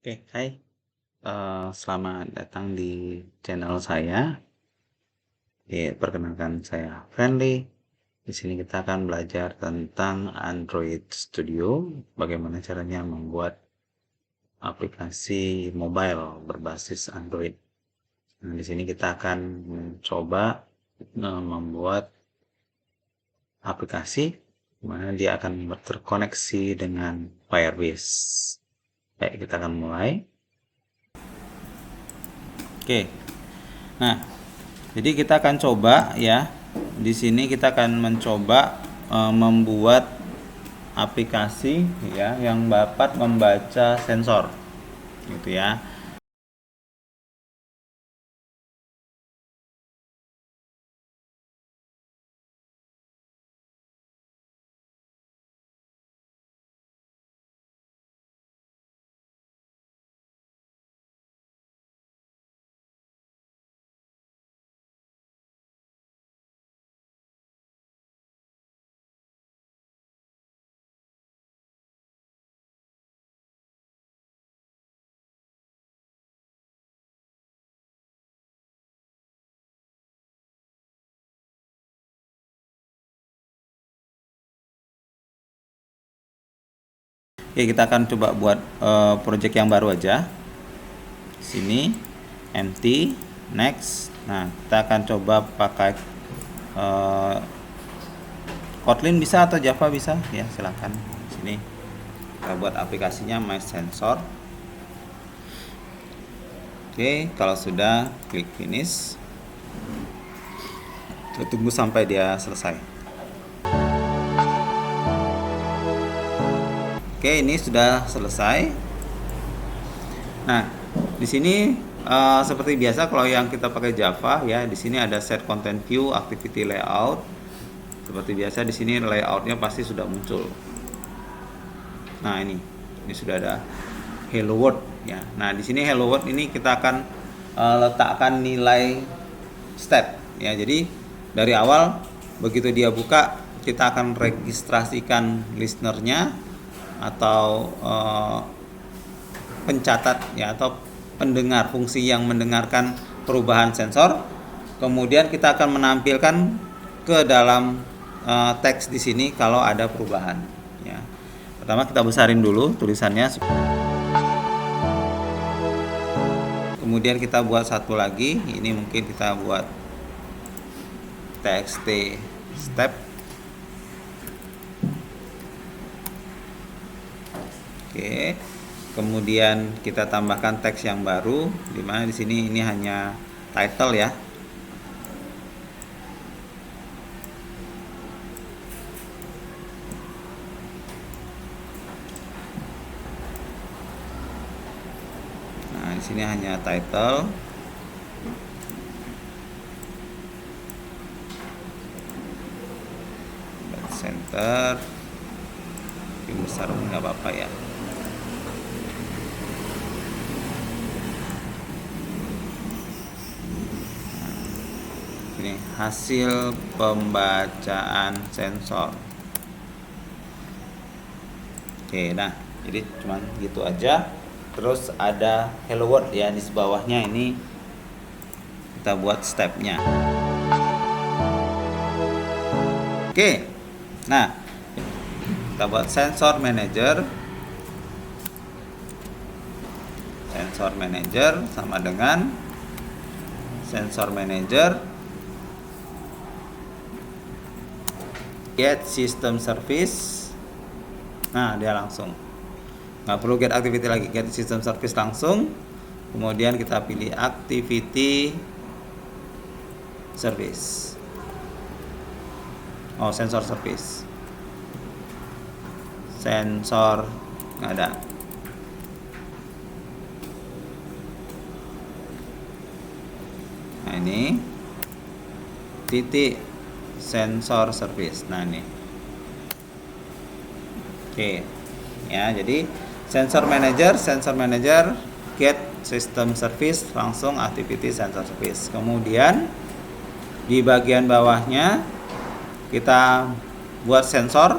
Oke, hai. Selamat datang di channel saya. Perkenalkan saya Friendly. Di sini kita akan belajar tentang Android Studio, bagaimana caranya membuat aplikasi mobile berbasis Android. Nah, di sini kita akan mencoba membuat aplikasi di mana dia akan terkoneksi dengan Firebase. Baik, kita akan mulai. Oke. Nah, jadi kita akan coba ya. Di sini kita akan mencoba membuat aplikasi ya yang dapat membaca sensor gitu ya. Oke, kita akan coba buat project yang baru aja. Sini empty, next. Nah, kita akan coba pakai Kotlin bisa atau Java bisa ya, silahkan. Sini kita buat aplikasinya My Sensor. Oke, kalau sudah klik finish. Kita tunggu sampai dia selesai. Oke, ini sudah selesai. Nah, di sini seperti biasa kalau yang kita pakai Java ya, di sini ada set content view, activity layout. Seperti biasa di sini layoutnya pasti sudah muncul. Nah, ini sudah ada Hello World ya. Nah, di sini Hello World ini kita akan letakkan nilai step ya. Jadi dari awal begitu dia buka, kita akan registrasikan listenernya atau pencatat ya, atau pendengar, fungsi yang mendengarkan perubahan sensor. Kemudian kita akan menampilkan ke dalam teks di sini kalau ada perubahan ya. Pertama kita besarin dulu tulisannya. Kemudian kita buat satu lagi, ini mungkin kita buat txt step. Oke. Kemudian kita tambahkan teks yang baru, di mana di sini ini hanya title ya. Nah, di sini hanya title. Center. Yang besar nggak apa-apa ya. Ini hasil pembacaan sensor. Oke, nah jadi cuman gitu aja. Terus ada Hello World ya di bawahnya, ini kita buat stepnya. Oke, nah kita buat sensor manager. Sensor manager sama dengan sensor manager get system service. Nah, dia langsung, nggak perlu get activity lagi, get system service langsung. Kemudian kita pilih activity service. Oh, sensor service. Sensor nggak ada. Nah, ini titik sensor service. Nah, ini. Oke. Ya, jadi sensor manager get system service, langsung activity sensor service. Kemudian di bagian bawahnya kita buat sensor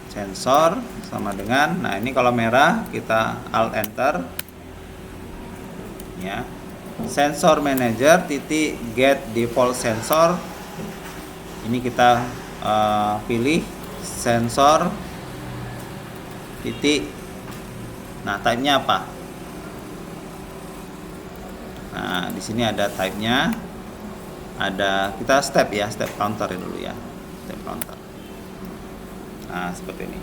sensor sama dengan, nah ini kalau merah kita alt enter ya, sensor manager titik get default sensor, ini kita pilih sensor titik, nah type-nya apa, nah di sini ada type-nya, ada kita step ya, step counter dulu ya, step counter. Nah, seperti ini.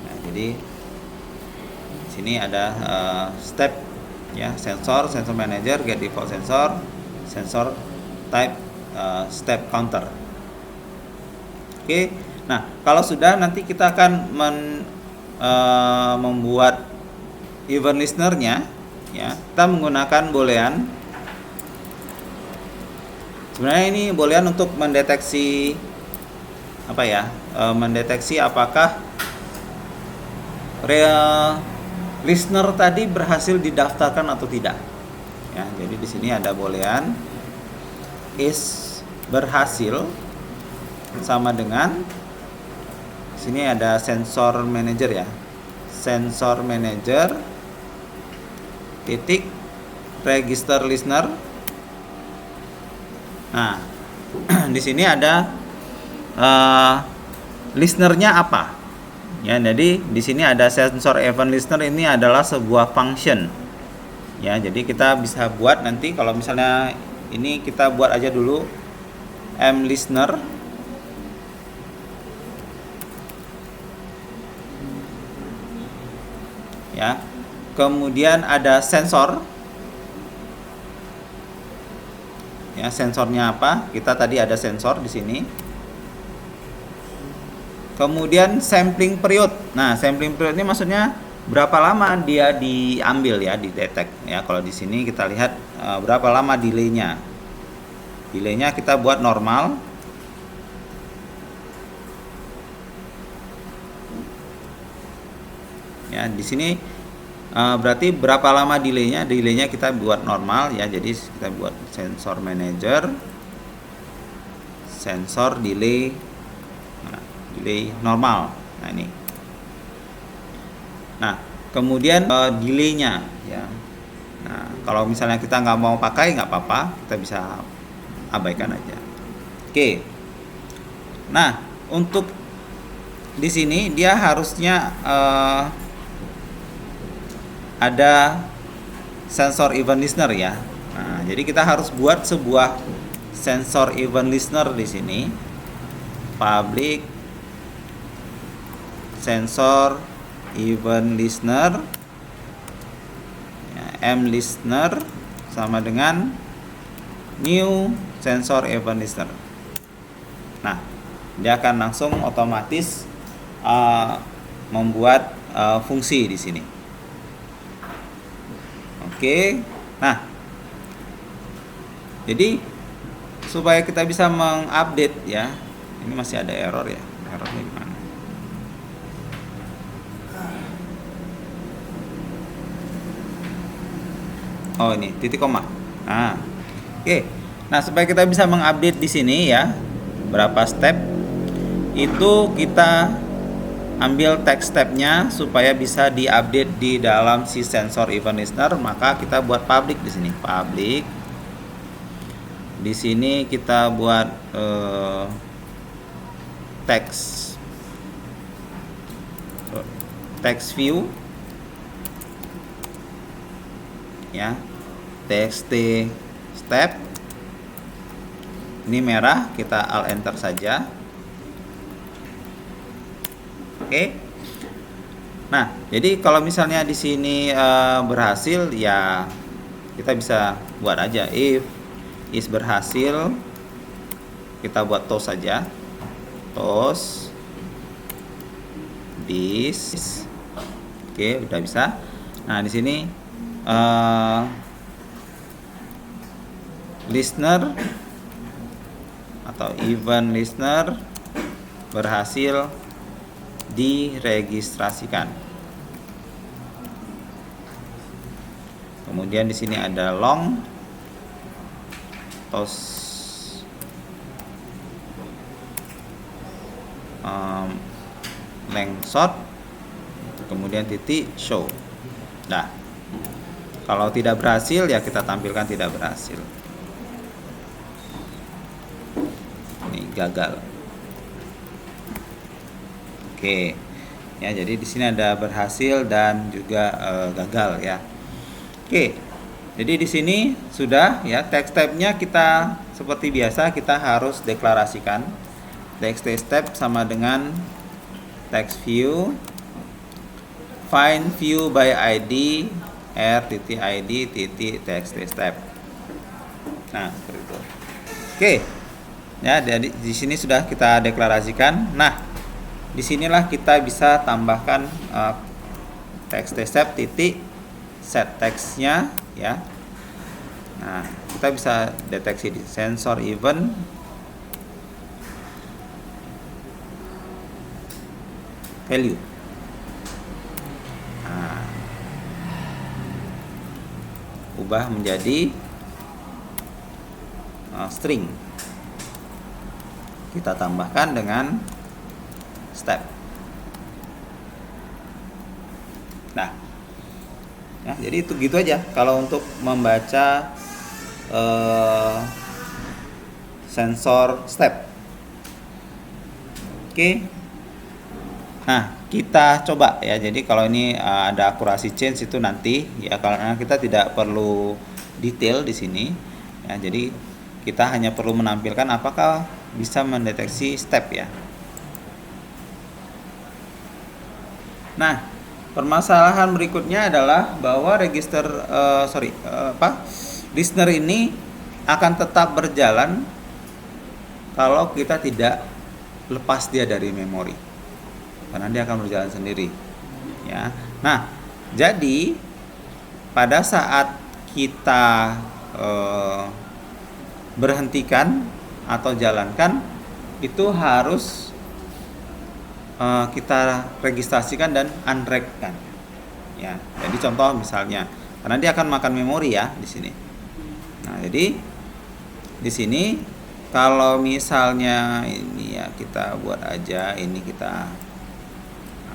Nah, jadi sini ada step ya, sensor manager, get default sensor, sensor type step counter. Oke. Nah, kalau sudah nanti kita akan membuat event listener-nya ya. Kita menggunakan boolean. Sebenarnya ini boolean untuk mendeteksi apa ya? Mendeteksi apakah listener tadi berhasil didaftarkan atau tidak. Ya, jadi di sini ada boolean is berhasil sama dengan, sini ada sensor manager ya, sensor manager titik register listener. Nah, di sini ada listenernya apa ya, jadi di sini ada sensor event listener, ini adalah sebuah function ya, jadi kita bisa buat nanti kalau misalnya ini kita buat aja dulu m listener ya, kemudian ada sensor ya, sensornya apa, kita tadi ada sensor di sini. Kemudian sampling period. Nah, sampling period ini maksudnya berapa lama dia diambil ya, didetek ya. Kalau di sini kita lihat berapa lama delay-nya. Delay-nya kita buat normal. Ya, di sini berarti berapa lama delay-nya? Delay-nya kita buat normal ya. Jadi kita buat sensor manager, sensor delay, delay normal. Nah, ini. Nah, kemudian delay-nya ya. Nah, kalau misalnya kita nggak mau pakai nggak apa-apa, kita bisa abaikan aja. Oke. Nah, untuk di sini dia harusnya ada sensor event listener ya. Nah, jadi kita harus buat sebuah sensor event listener di sini. Public sensor event listener ya, m listener sama dengan new sensor event listener. Nah, dia akan langsung otomatis membuat fungsi di sini. Oke. Nah, jadi supaya kita bisa mengupdate ya, ini masih ada error ya, errornya gimana? Oh, ini titik koma. Nah, oke. Nah, supaya kita bisa mengupdate di sini ya, berapa step itu kita ambil text stepnya supaya bisa diupdate di dalam si sensor event listener, maka kita buat public di sini. Public. Di sini kita buat text view ya, txt step, ini merah, kita alt enter saja. Oke. Nah, jadi kalau misalnya di sini berhasil ya, kita bisa buat aja if is berhasil, kita buat toast saja, toast this. Oke, udah bisa. Nah, di sini listener atau event listener berhasil diregistrasikan. Kemudian di sini ada long toast length sort, kemudian titik show. Nah, kalau tidak berhasil ya kita tampilkan tidak berhasil. Ini gagal. Oke. Ya, jadi di sini ada berhasil dan juga gagal ya. Oke. Jadi di sini sudah ya, text type-nya kita seperti biasa kita harus deklarasikan. Text type sama dengan text view, find view by ID r.id text type. Nah, seperti itu. Oke. Ya, jadi di sini sudah kita deklarasikan. Nah, disinilah kita bisa tambahkan text type titik set text-nya ya. Nah, kita bisa deteksi di sensor event value. Nah, ubah menjadi string. Kita tambahkan dengan step. Nah, ya, jadi itu gitu aja kalau untuk membaca sensor step. Oke. Nah, kita coba ya. Jadi kalau ini ada akurasi change itu nanti ya, karena kita tidak perlu detail di sini. Ya, jadi kita hanya perlu menampilkan apakah bisa mendeteksi step ya. Nah, permasalahan berikutnya adalah bahwa register listener ini akan tetap berjalan kalau kita tidak lepas dia dari memori, karena dia akan berjalan sendiri ya. Nah, jadi pada saat kita berhentikan atau jalankan itu harus kita registrasikan dan unrack-kan ya. Jadi contoh misalnya, karena dia akan makan memori ya di sini. Nah, jadi di sini kalau misalnya ini ya, kita buat aja ini, kita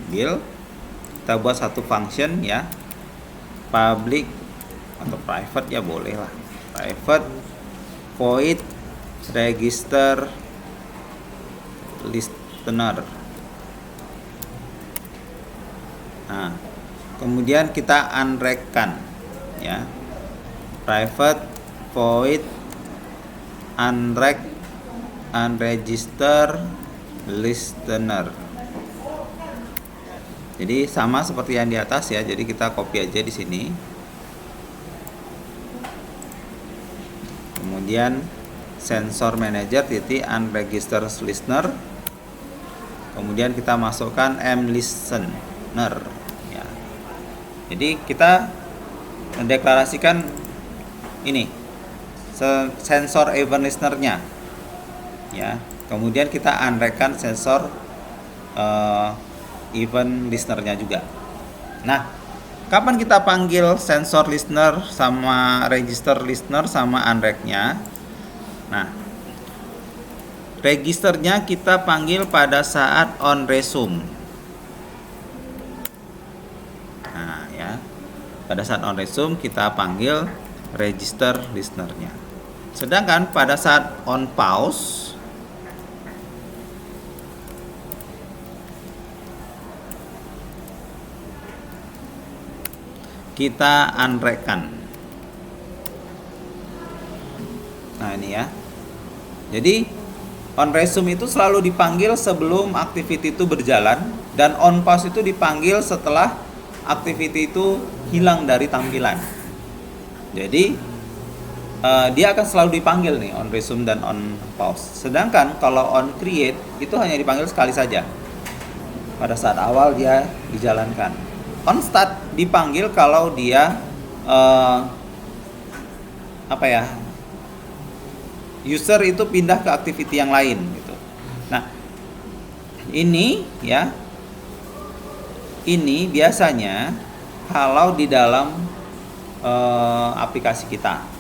ambil, kita buat satu function ya, public atau private ya boleh lah, private void register listener. Nah, kemudian kita unrack-kan ya, private void unrack unregister listener. Jadi sama seperti yang di atas ya. Jadi kita copy aja di sini. Kemudian sensor manager titik unregister listener. Kemudian kita masukkan mListener ya. Jadi kita mendeklarasikan ini sensor event listener-nya ya. Kemudian kita unrack-kan sensor event listener-nya juga. Nah, kapan kita panggil sensor listener sama register listener sama unrack-nya? Nah, registernya kita panggil pada saat on resume. Nah ya, pada saat on resume kita panggil register listener-nya. Sedangkan pada saat on pause kita unrack-kan. Nah ini ya. Jadi on resume itu selalu dipanggil sebelum activity itu berjalan, dan on pause itu dipanggil setelah activity itu hilang dari tampilan. Jadi dia akan selalu dipanggil nih on resume dan on pause. Sedangkan kalau on create itu hanya dipanggil sekali saja pada saat awal dia dijalankan. On start dipanggil kalau dia user itu pindah ke activity yang lain gitu. Nah, ini ya, ini biasanya kalau di dalam aplikasi kita.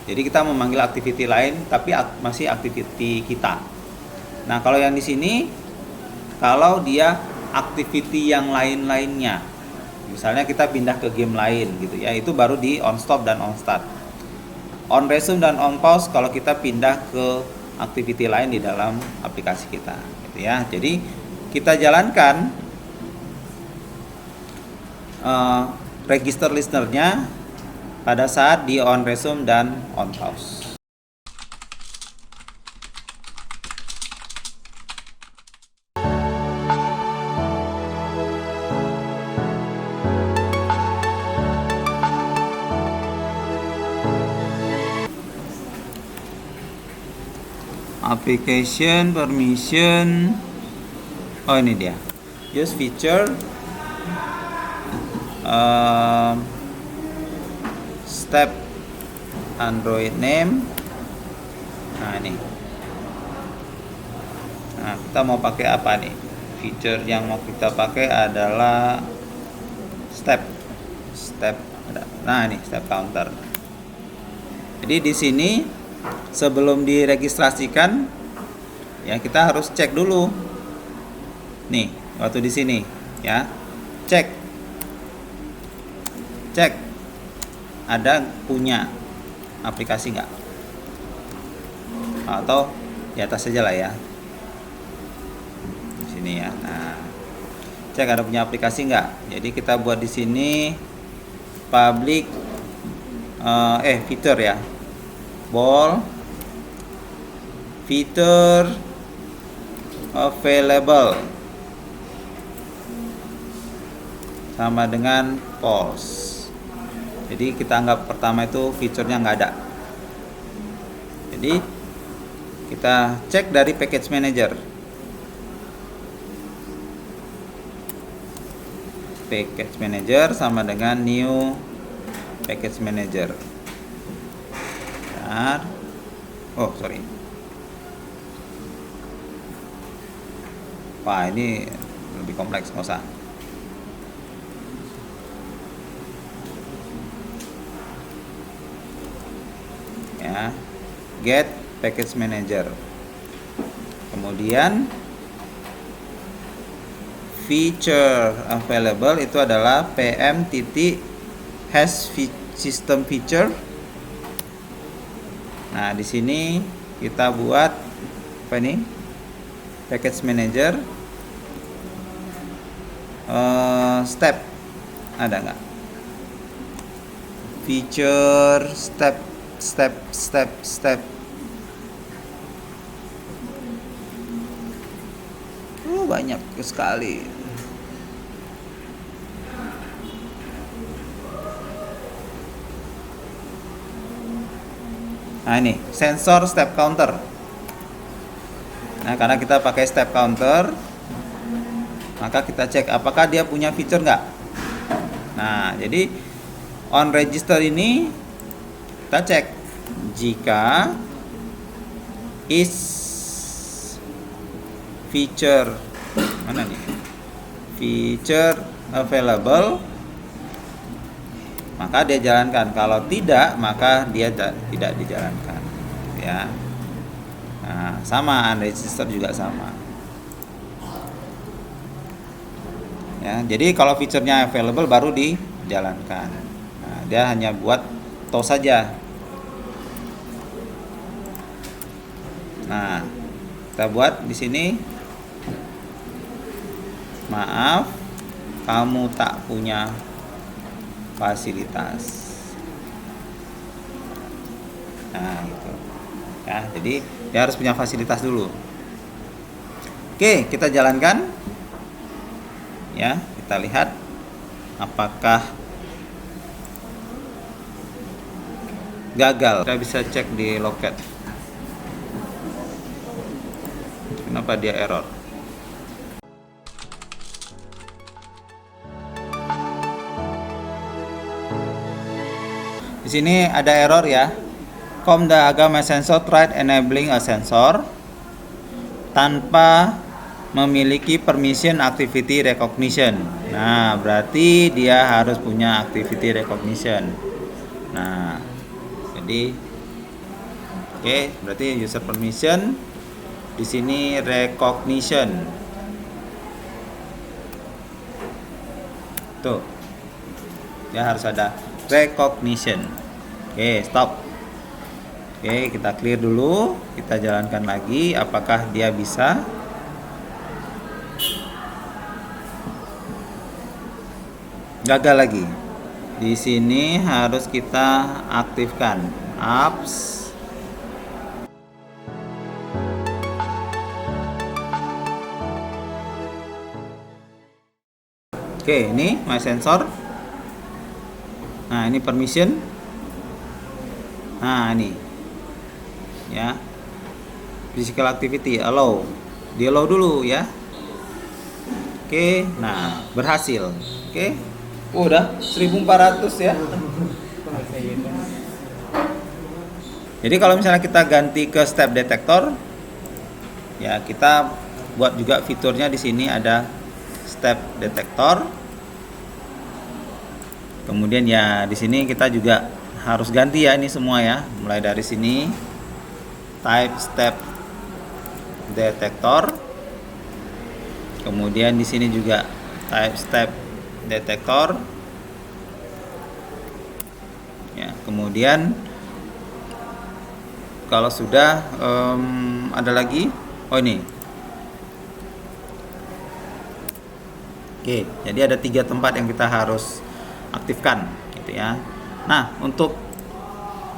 Jadi kita memanggil activity lain tapi masih activity kita. Nah, kalau yang di sini kalau dia activity yang lain-lainnya. Misalnya kita pindah ke game lain gitu ya, itu baru di on stop dan on start. On resume dan on pause kalau kita pindah ke activity lain di dalam aplikasi kita gitu ya. Jadi kita jalankan register listenernya pada saat di on resume dan on pause. Application permission, oh ini dia, use feature step Android name. Nah ini, nah kita mau pakai apa nih? Feature yang mau kita pakai adalah step. Nah ini step counter. Jadi di sini sebelum diregistrasikan ya kita harus cek dulu nih waktu di sini ya, cek ada punya aplikasi nggak, atau di atas saja lah ya di sini ya. Nah cek ada punya aplikasi nggak, jadi kita buat di sini public fitur ya, ball feature available sama dengan false. Jadi kita anggap pertama itu fiturnya nggak ada. Jadi kita cek dari package manager. Package manager sama dengan new package manager. Oh sorry, wah ini lebih kompleks, nggak usah. Ya, get package manager, kemudian feature available itu adalah pm titik has system feature. Nah, di sini kita buat apa ini? Package manager step ada nggak? Feature step. Banyak sekali. Nah ini sensor step counter. Nah karena kita pakai step counter, maka kita cek apakah dia punya fitur nggak. Nah jadi on register ini kita cek jika is feature mana nih, feature available, maka dia jalankan. Kalau tidak, maka dia tidak dijalankan ya. Nah sama unregister juga sama ya. Jadi kalau fiturnya available baru dijalankan. Nah, dia hanya buat toh saja. Nah kita buat di sini, maaf kamu tak punya fasilitas. Nah gitu ya, jadi dia harus punya fasilitas dulu. Oke, kita jalankan ya, kita lihat apakah gagal. Kita bisa cek di loket kenapa dia error. Di sini ada error ya. Com.aga sensor tried enabling a sensor tanpa memiliki permission activity recognition. Nah, berarti dia harus punya activity recognition. Nah, jadi oke, berarti user permission di sini recognition. Tuh. Ya harus ada recognition. Oke, stop. Oke, kita clear dulu. Kita jalankan lagi. Apakah dia bisa? Gagal lagi. Di sini harus kita aktifkan apps. Oke, ini my sensor. Nah, ini permission. Nah, ini. Ya. Physical activity allow. Di allow dulu ya. Oke, nah, berhasil. Oke. Udah 1400 ya. Jadi kalau misalnya kita ganti ke step detector, ya kita buat juga fiturnya di sini ada step detector. Kemudian ya di sini kita juga harus ganti ya ini semua ya, mulai dari sini type step detector. Kemudian di sini juga type step detector. Ya, kemudian kalau sudah ada lagi, oh ini. Oke, jadi ada 3 tempat yang kita harus aktifkan, gitu ya. Nah, untuk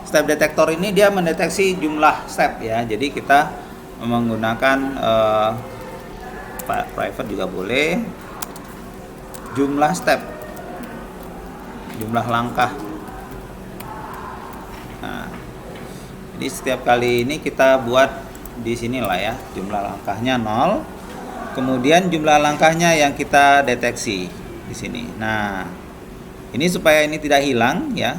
step detector ini dia mendeteksi jumlah step ya. Jadi kita menggunakan private juga boleh. Jumlah step, jumlah langkah. Nah, jadi setiap kali ini kita buat di sini lah ya, jumlah langkahnya 0. Kemudian jumlah langkahnya yang kita deteksi di sini. Nah, ini supaya ini tidak hilang ya.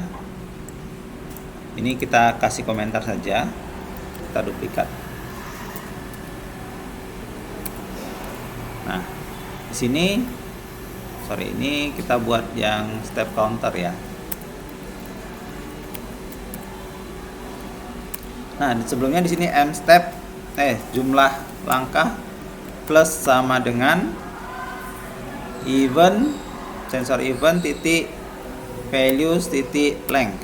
Ini kita kasih komentar saja. Kita duplikat. Nah, di sini ini kita buat yang step counter ya. Nah, sebelumnya di sini m step jumlah langkah plus sama dengan event sensor event titik values titik length.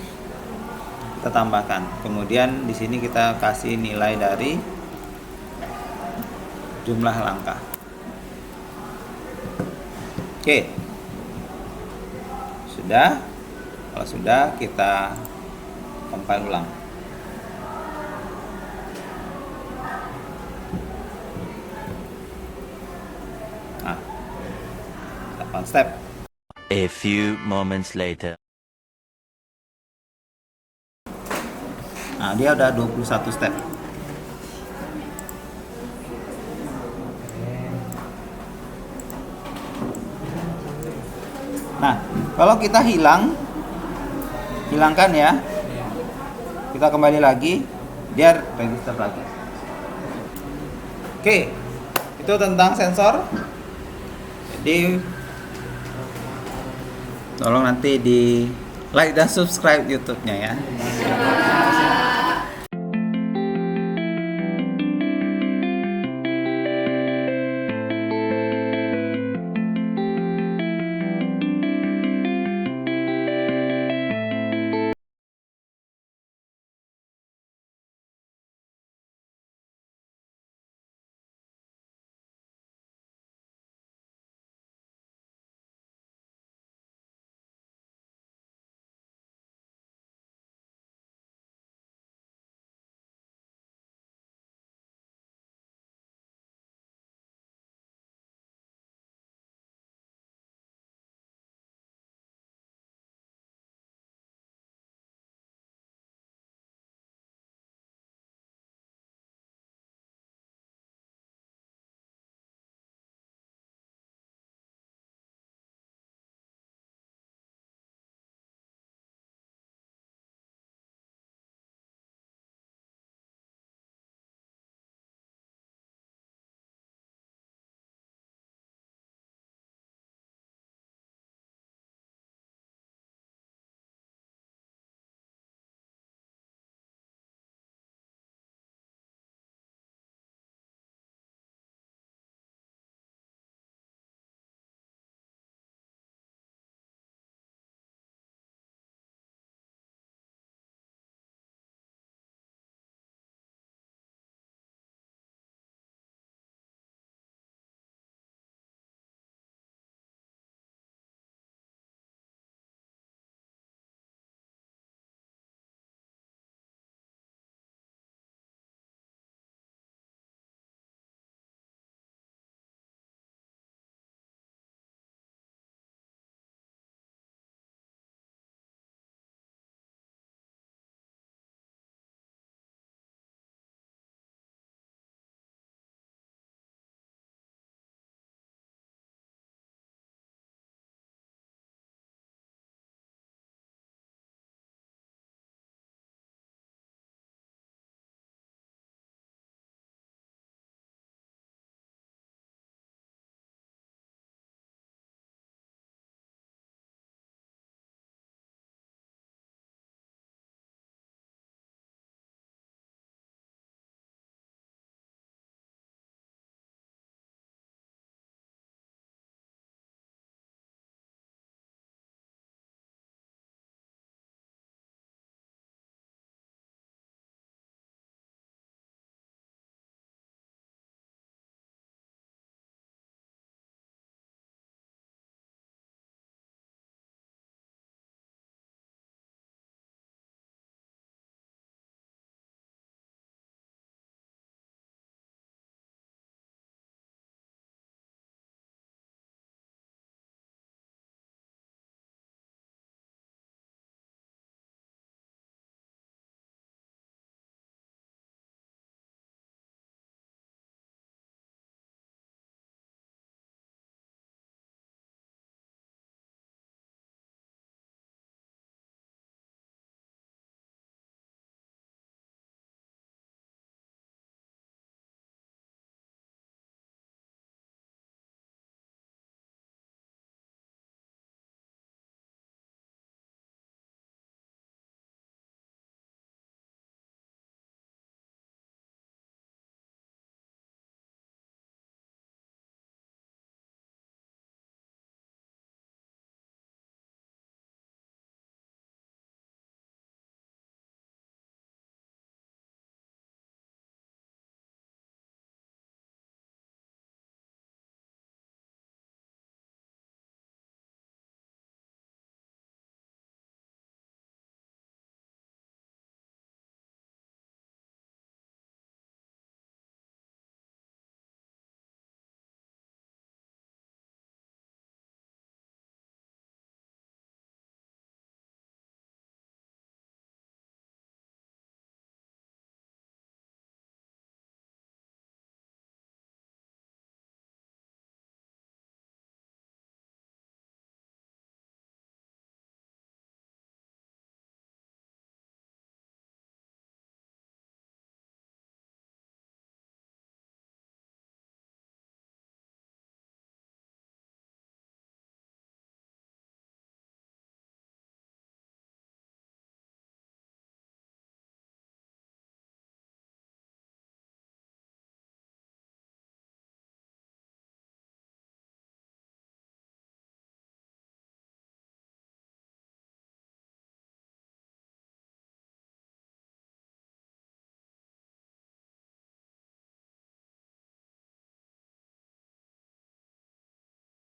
Kita tambahkan. Kemudian di sini kita kasih nilai dari jumlah langkah. Oke. Sudah. Kalau sudah kita compile ulang. Nah, 8 step. A few moments later. Nah, dia udah 21 step. Nah, kalau kita hilangkan ya. Kita kembali lagi, dia register lagi. Oke. Itu tentang sensor. Jadi tolong nanti di like dan subscribe YouTube-nya ya.